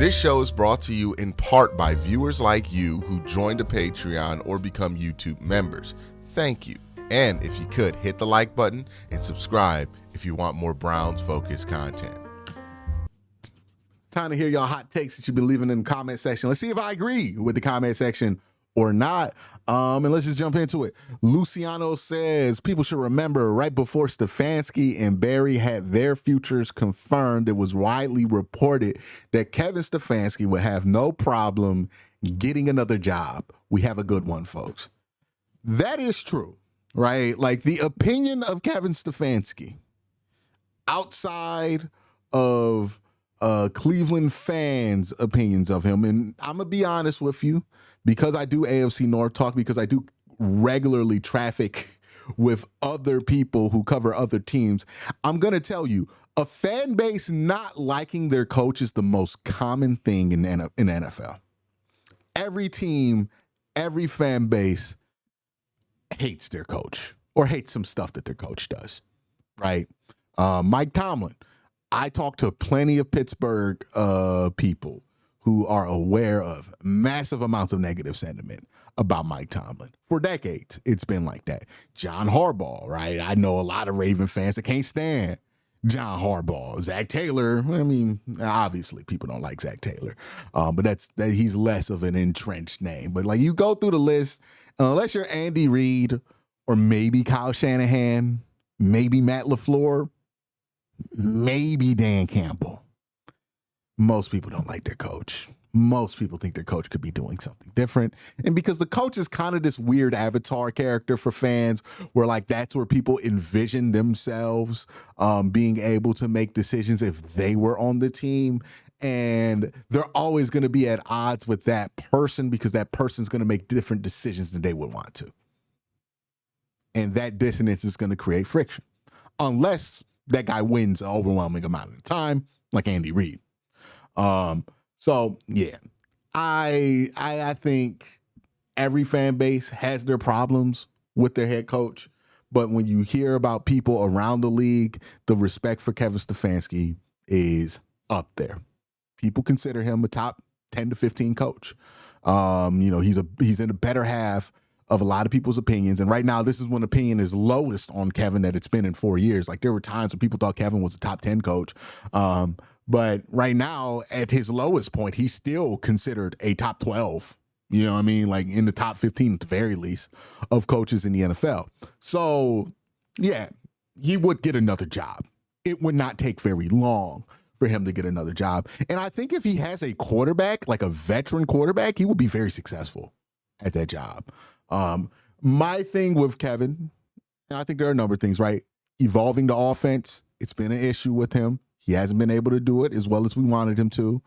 This show is brought to you in part by viewers like you who joined a Patreon or become YouTube members. Thank you. And if you could, hit the like button and subscribe if you want more Browns-focused content. Time to hear y'all hot takes that you've been leaving in the comment section. Let's see if I agree with the comment section or not. And let's just jump into it. Luciano says people should remember right before Stefanski and Barry had their futures confirmed, it was widely reported that Kevin Stefanski would have no problem getting another job. We have a good one, folks. That is true, right? Like the opinion of Kevin Stefanski outside of Cleveland fans' opinions of him. And I'm going to be honest with you, because I do AFC North talk, because I do regularly traffic with other people who cover other teams, I'm going to tell you, a fan base not liking their coach is the most common thing in the NFL. Every team, every fan base hates their coach or hates some stuff that their coach does, right? Mike Tomlin. I talk to plenty of Pittsburgh people who are aware of massive amounts of negative sentiment about Mike Tomlin. For decades, it's been like that. John Harbaugh, right? I know a lot of Raven fans that can't stand John Harbaugh. Zach Taylor, I mean, obviously people don't like Zach Taylor, but he's less of an entrenched name. But like you go through the list, unless you're Andy Reid or maybe Kyle Shanahan, maybe Matt LaFleur, maybe Dan Campbell, most people don't like their coach. Most people think their coach could be doing something different. And because the coach is kind of this weird avatar character for fans where like that's where people envision themselves being able to make decisions if they were on the team. And they're always going to be at odds with that person because that person's going to make different decisions than they would want to. And that dissonance is going to create friction. Unless that guy wins an overwhelming amount of the time, like Andy Reid. So yeah, I think every fan base has their problems with their head coach, but when you hear about people around the league, the respect for Kevin Stefanski is up there. People consider him a top 10 to 15 coach. He's in the better half of a lot of people's opinions. And right now, this is when opinion is lowest on Kevin that it's been in 4 years. Like there were times when people thought Kevin was a top 10 coach. But right now, at his lowest point, he's still considered a top 12, you know what I mean? Like in the top 15 at the very least of coaches in the NFL. So yeah, he would get another job. It would not take very long for him to get another job. And I think if he has a quarterback, like a veteran quarterback, he will be very successful at that job. My thing with Kevin, and I think there are a number of things, right? Evolving the offense, it's been an issue with him. He hasn't been able to do it as well as we wanted him to.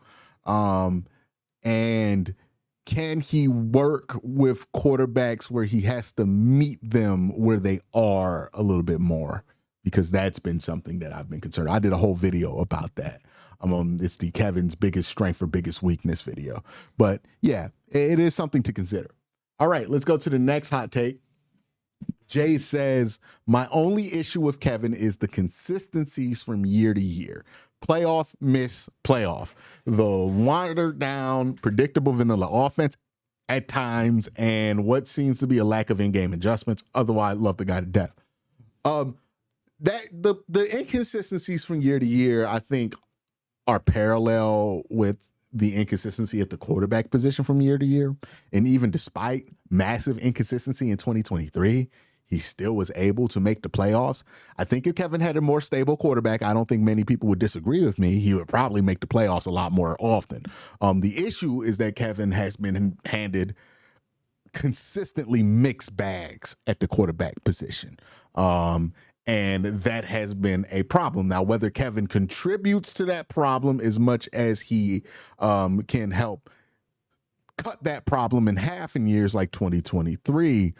And can he work with quarterbacks where he has to meet them where they are a little bit more? Because that's been something that I've been concerned. I did a whole video about that. It's the Kevin's biggest strength or biggest weakness video. But yeah, it is something to consider. All right, let's go to the next hot take. Jay says, my only issue with Kevin is the consistencies from year to year. Playoff, miss, playoff. The watered down, predictable vanilla offense at times, and what seems to be a lack of in-game adjustments. Otherwise, love the guy to death. The inconsistencies from year to year, I think, are parallel with the inconsistency at the quarterback position from year to year. And even despite massive inconsistency in 2023, he still was able to make the playoffs. I think if Kevin had a more stable quarterback, I don't think many people would disagree with me. He would probably make the playoffs a lot more often. The issue is that Kevin has been handed consistently mixed bags at the quarterback position. And that has been a problem. Now, whether Kevin contributes to that problem as much as he can help cut that problem in half in years like 2023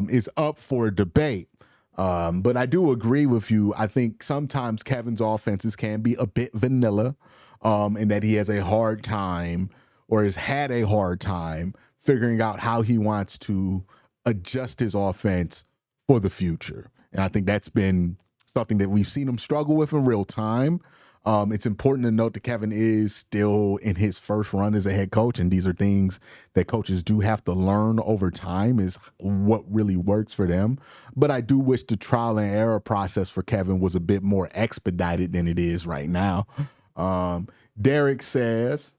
is up for debate. But I do agree with you. I think sometimes Kevin's offenses can be a bit vanilla and that he has a hard time or has had a hard time figuring out how he wants to adjust his offense for the future. And I think that's been something that we've seen him struggle with in real time. It's important to note that Kevin is still in his first run as a head coach, and these are things that coaches do have to learn over time is what really works for them. But I do wish the trial and error process for Kevin was a bit more expedited than it is right now. Derek says,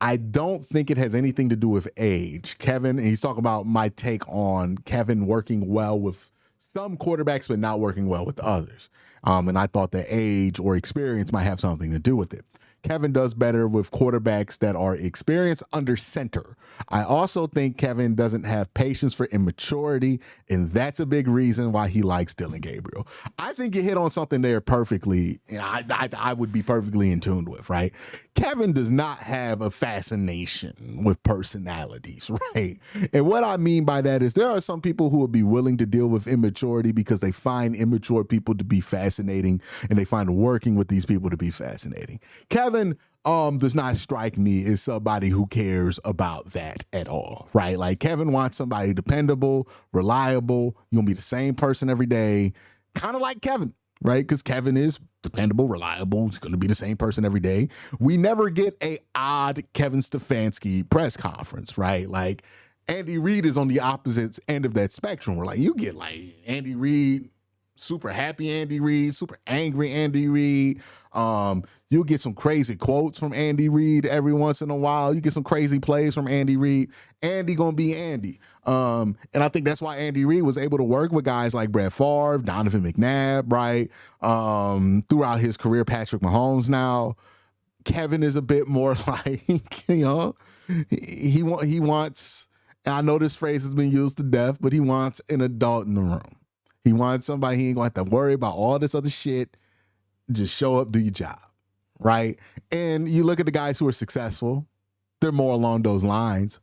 I don't think it has anything to do with age. Kevin, and he's talking about my take on Kevin working well with some quarterbacks, but not working well with others. And I thought that age or experience might have something to do with it. Kevin does better with quarterbacks that are experienced under center. I also think Kevin doesn't have patience for immaturity, and that's a big reason why he likes Dylan Gabriel. I think you hit on something there perfectly. I would be perfectly in tune with, right? Kevin does not have a fascination with personalities, right? And what I mean by that is there are some people who would be willing to deal with immaturity because they find immature people to be fascinating and they find working with these people to be fascinating. Kevin does not strike me as somebody who cares about that at all, right? Like Kevin wants somebody dependable, reliable. You're gonna be the same person every day, kind of like Kevin, right? Because Kevin is dependable, reliable. He's going to be the same person every day. We never get a odd Kevin Stefanski press conference, right? Like Andy Reid is on the opposite end of that spectrum. We're like, you get like Andy Reid, super happy Andy Reid, super angry Andy Reid. You'll get some crazy quotes from Andy Reid every once in a while. You get some crazy plays from Andy Reid. Andy gonna be Andy. And I think that's why Andy Reid was able to work with guys like Brett Favre, Donovan McNabb, right? Throughout his career, Patrick Mahomes now. Kevin is a bit more like, he wants, and I know this phrase has been used to death, but he wants an adult in the room. He wants somebody he ain't going to have to worry about all this other shit. Just show up, do your job, right? And you look at the guys who are successful, they're more along those lines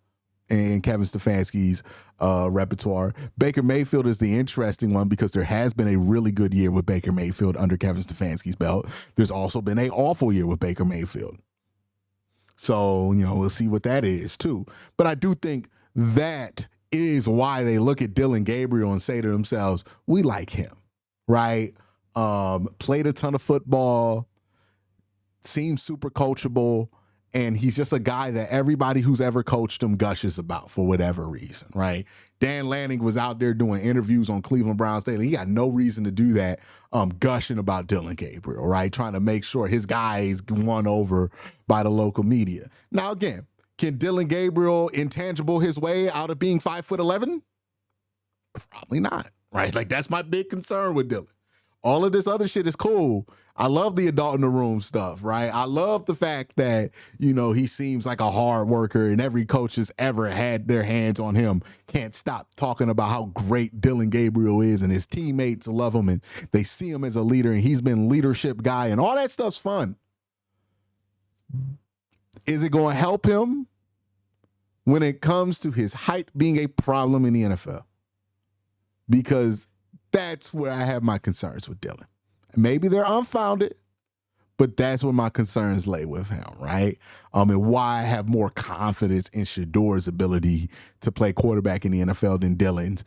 in Kevin Stefanski's repertoire. Baker Mayfield is the interesting one because there has been a really good year with Baker Mayfield under Kevin Stefanski's belt. There's also been an awful year with Baker Mayfield. So, we'll see what that is too. But I do think that is why they look at Dylan Gabriel and say to themselves, we like him, right? Played a ton of football, seems super coachable, and he's just a guy that everybody who's ever coached him gushes about for whatever reason, right? Dan Lanning was out there doing interviews on Cleveland Browns Daily. He got no reason to do that, gushing about Dylan Gabriel, right? Trying to make sure his guy is won over by the local media. Now, again, can Dylan Gabriel intangible his way out of being 5'11"? Probably not, right? Like, that's my big concern with Dylan. All of this other shit is cool. I love the adult in the room stuff, right? I love the fact that, he seems like a hard worker and every coach has ever had their hands on him can't stop talking about how great Dylan Gabriel is and his teammates love him and they see him as a leader and he's been leadership guy and all that stuff's fun. Is it going to help him when it comes to his height being a problem in the NFL? Because that's where I have my concerns with Dylan. Maybe they're unfounded, but that's where my concerns lay with him, right? And why I have more confidence in SHEDEUR's ability to play quarterback in the NFL than Dylan's.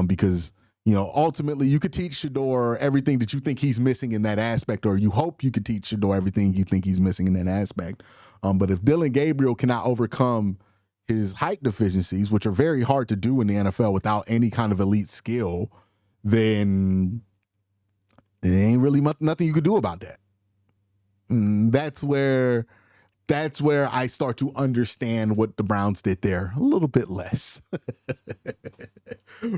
Because, ultimately you could teach SHEDEUR everything that you think he's missing in that aspect, or you hope you could teach SHEDEUR everything you think he's missing in that aspect. But if Dylan Gabriel cannot overcome his height deficiencies, which are very hard to do in the NFL without any kind of elite skill, then there ain't really nothing you could do about that. That's where I start to understand what the Browns did there a little bit less.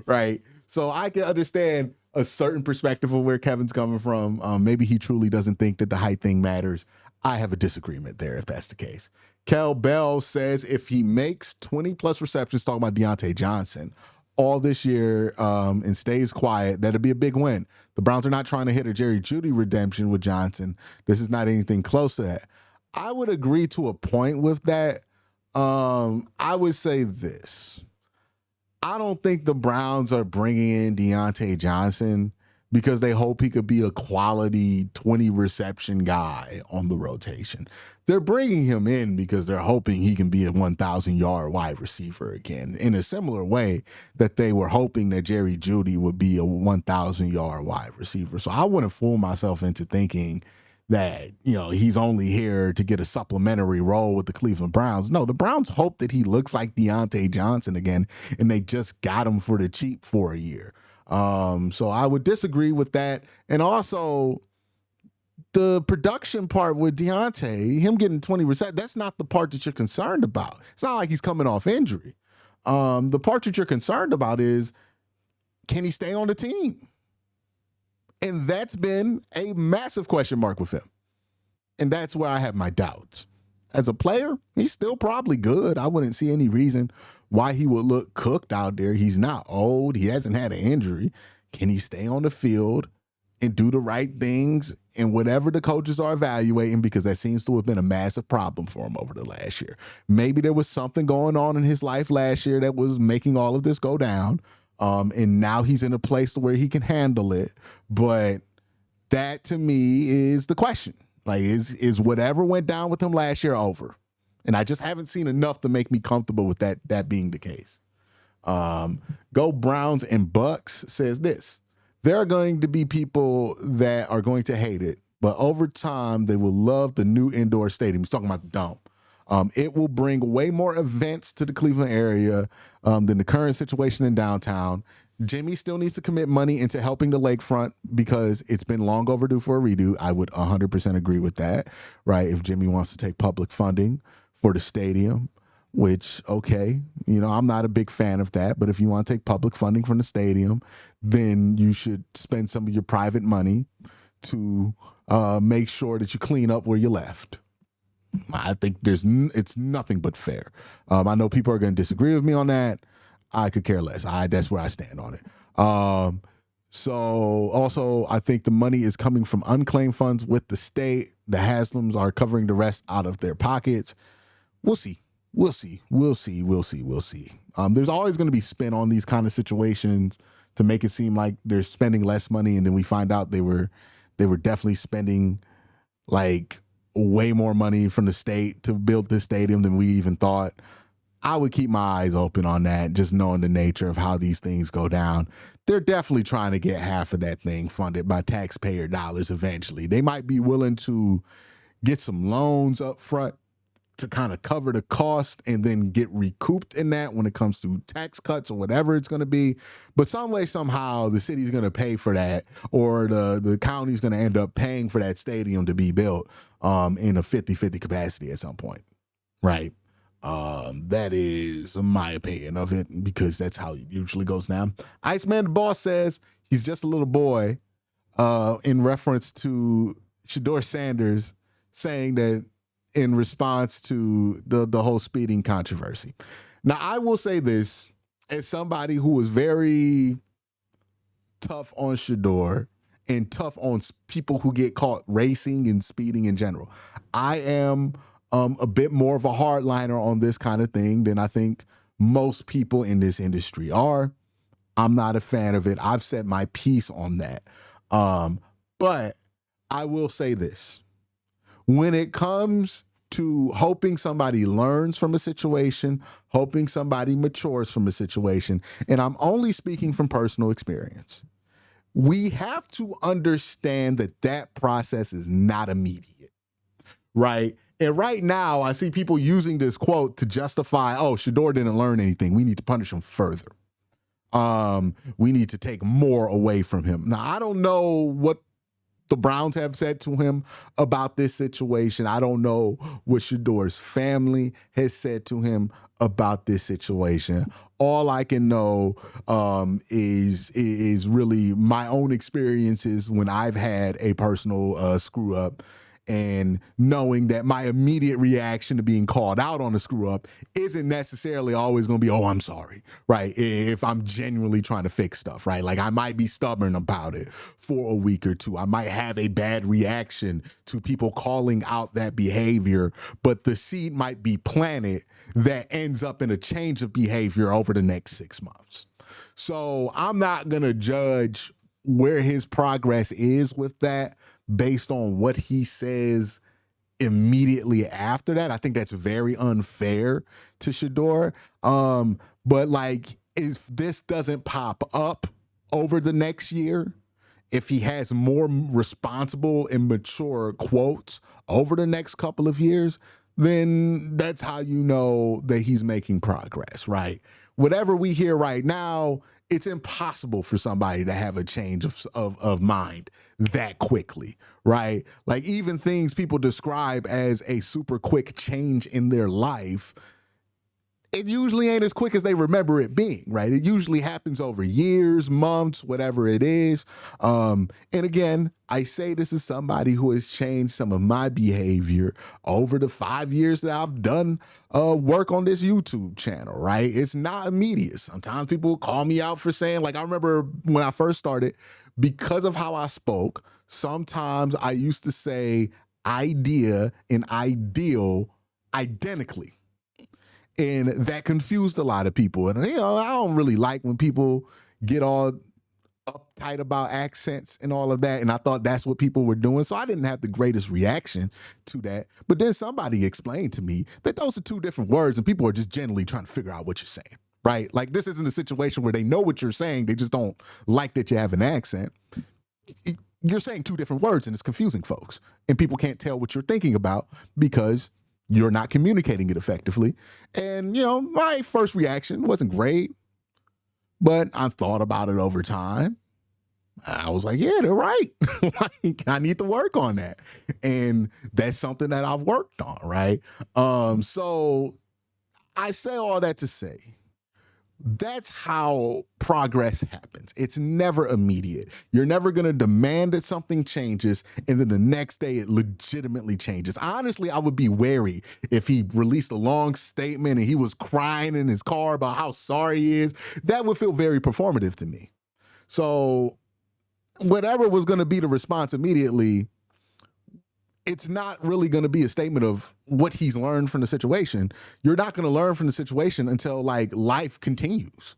Right? So I can understand a certain perspective of where Kevin's coming from. Maybe he truly doesn't think that the height thing matters. I have a disagreement there if that's the case. Kel Bell says if he makes 20-plus receptions, talking about Deontay Johnson, all this year and stays quiet, that'd be a big win. The Browns are not trying to hit a Jerry Jeudy redemption with Johnson. This is not anything close to that. I would agree to a point with that. I would say this. I don't think the Browns are bringing in Deontay Johnson because they hope he could be a quality 20-reception guy on the rotation. They're bringing him in because they're hoping he can be a 1,000-yard wide receiver again, in a similar way that they were hoping that Jerry Jeudy would be a 1,000-yard wide receiver. So I wouldn't fool myself into thinking that, he's only here to get a supplementary role with the Cleveland Browns. No, the Browns hope that he looks like Deontay Johnson again, and they just got him for the cheap for a year. So I would disagree with that. And also, the production part with Deontay, him getting 20%, that's not the part that you're concerned about. It's not like he's coming off injury. The part that you're concerned about is, can he stay on the team? And that's been a massive question mark with him. And that's where I have my doubts. As a player, he's still probably good. I wouldn't see any reason why he would look cooked out there. He's not old. He hasn't had an injury. Can he stay on the field and do the right things and whatever the coaches are evaluating? Because that seems to have been a massive problem for him over the last year. Maybe there was something going on in his life last year that was making all of this go down. And now he's in a place where he can handle it. But that, to me, is the question. Like, is whatever went down with him last year over? And I just haven't seen enough to make me comfortable with that being the case. Go Browns and Bucks says this. There are going to be people that are going to hate it, but over time, they will love the new indoor stadium. He's talking about the Dome. It will bring way more events to the Cleveland area than the current situation in downtown. Jimmy still needs to commit money into helping the lakefront because it's been long overdue for a redo. I would 100% agree with that, right? If Jimmy wants to take public funding for the stadium, which, okay, I'm not a big fan of that, but if you want to take public funding from the stadium, then you should spend some of your private money to make sure that you clean up where you left. I think it's nothing but fair. I know people are going to disagree with me on that. I could care less. That's where I stand on it. So also, I think the money is coming from unclaimed funds with the state. The Haslams are covering the rest out of their pockets. We'll see. There's always going to be spin on these kind of situations to make it seem like they're spending less money, and then we find out they were definitely spending like way more money from the state to build this stadium than we even thought. I would keep my eyes open on that, just knowing the nature of how these things go down. They're definitely trying to get half of that thing funded by taxpayer dollars eventually. They might be willing to get some loans up front to kind of cover the cost and then get recouped in that when it comes to tax cuts or whatever it's going to be. But some way, somehow, the city's going to pay for that, or the county's going to end up paying for that stadium to be built in a 50-50 capacity at some point, right? That is my opinion of it, because that's how it usually goes down. Iceman the Boss says he's just a little boy in reference to Shedeur Sanders saying that in response to the whole speeding controversy. Now, I will say this, as somebody who was very tough on Shedeur and tough on people who get caught racing and speeding in general, I am a bit more of a hardliner on this kind of thing than I think most people in this industry are. I'm not a fan of it. I've said my piece on that. But I will say this. When it comes to hoping somebody learns from a situation, hoping somebody matures from a situation, and I'm only speaking from personal experience, we have to understand that process is not immediate, right? And right now, I see people using this quote to justify, Shedeur didn't learn anything. We need to punish him further. We need to take more away from him. Now, I don't know what the Browns have said to him about this situation. I don't know what Shedeur's family has said to him about this situation. All I can know is really my own experiences when I've had a personal screw up, and knowing that my immediate reaction to being called out on a screw up isn't necessarily always going to be, I'm sorry, right? If I'm genuinely trying to fix stuff, right? Like, I might be stubborn about it for a week or two. I might have a bad reaction to people calling out that behavior, but the seed might be planted that ends up in a change of behavior over the next 6 months. So I'm not going to judge where his progress is with that based on what he says immediately after that. I think that's very unfair to Shedeur. But like, if this doesn't pop up over the next year if he has more responsible and mature quotes over the next couple of years, then that's how you know that he's making progress, right? Whatever we hear right now, it's impossible for somebody to have a change of mind that quickly, right? Like even things people describe as a super quick change in their life, it usually ain't as quick as they remember it being, right? It usually happens over years, months, whatever it is. And again, I say this is somebody who has changed some of my behavior over the 5 years that I've done work on this YouTube channel, right? It's not immediate. Sometimes people will call me out for saying, like, I remember when I first started, because of how I spoke, sometimes I used to say idea and ideal identically. And that confused a lot of people. And, you know, I don't really like when people get all uptight about accents and all of that. And I thought that's what people were doing. So I didn't have the greatest reaction to that. But then somebody explained to me that those are two different words and people are just generally trying to figure out what you're saying, right? Like this isn't a situation where they know what you're saying. They just don't like that you have an accent. You're saying two different words and it's confusing folks. And people can't tell what you're thinking about because you're not communicating it effectively. And, you know, my first reaction wasn't great, but I thought about it over time. I was like, yeah, they're right. Like, I need to work on that. And that's something that I've worked on, right? So I say all that to say, that's how progress happens. It's never immediate. You're never going to demand that something changes and then the next day it legitimately changes. Honestly, I would be wary if he released a long statement and he was crying in his car about how sorry he is. That would feel very performative to me. So whatever was going to be the response immediately, it's not really going to be a statement of what he's learned from the situation. You're not going to learn from the situation until like life continues.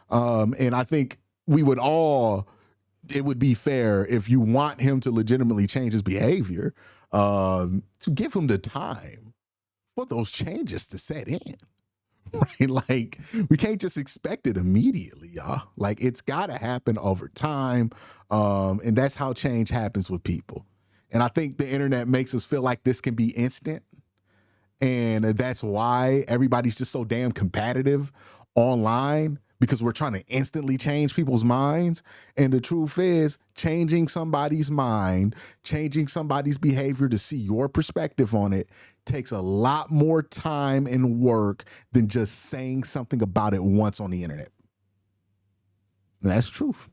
And I think it would be fair if you want him to legitimately change his behavior, to give him the time for those changes to set in. Right? Like we can't just expect it immediately, y'all. Like it's got to happen over time. And that's how change happens with people. And I think the internet makes us feel like this can be instant. And that's why everybody's just so damn competitive online, because we're trying to instantly change people's minds. And the truth is, changing somebody's mind, changing somebody's behavior to see your perspective on it takes a lot more time and work than just saying something about it once on the internet. And that's the truth.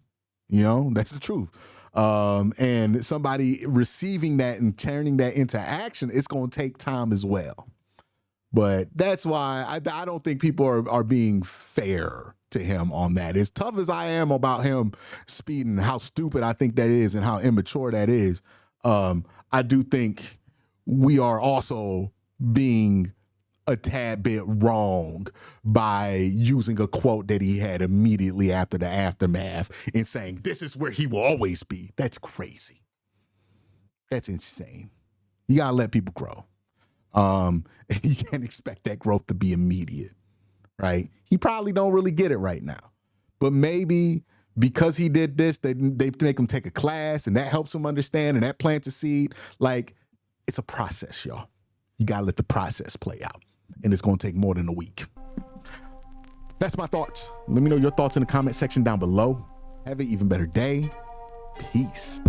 You know, that's the truth. And somebody receiving that and turning that into action, it's going to take time as well. But that's why I don't think people are being fair to him on that. As tough as I am about him speeding, how stupid I think that is and how immature that is, I do think we are also being a tad bit wrong by using a quote that he had immediately after the aftermath and saying, this is where he will always be. That's crazy. That's insane. You gotta let people grow. You can't expect that growth to be immediate, right? He probably don't really get it right now, but maybe because he did this, they make him take a class and that helps him understand and that plants a seed. Like it's a process, y'all. You gotta let the process play out. And it's going to take more than a week. That's my thoughts. Let me know your thoughts in the comment section down below. Have an even better day. Peace.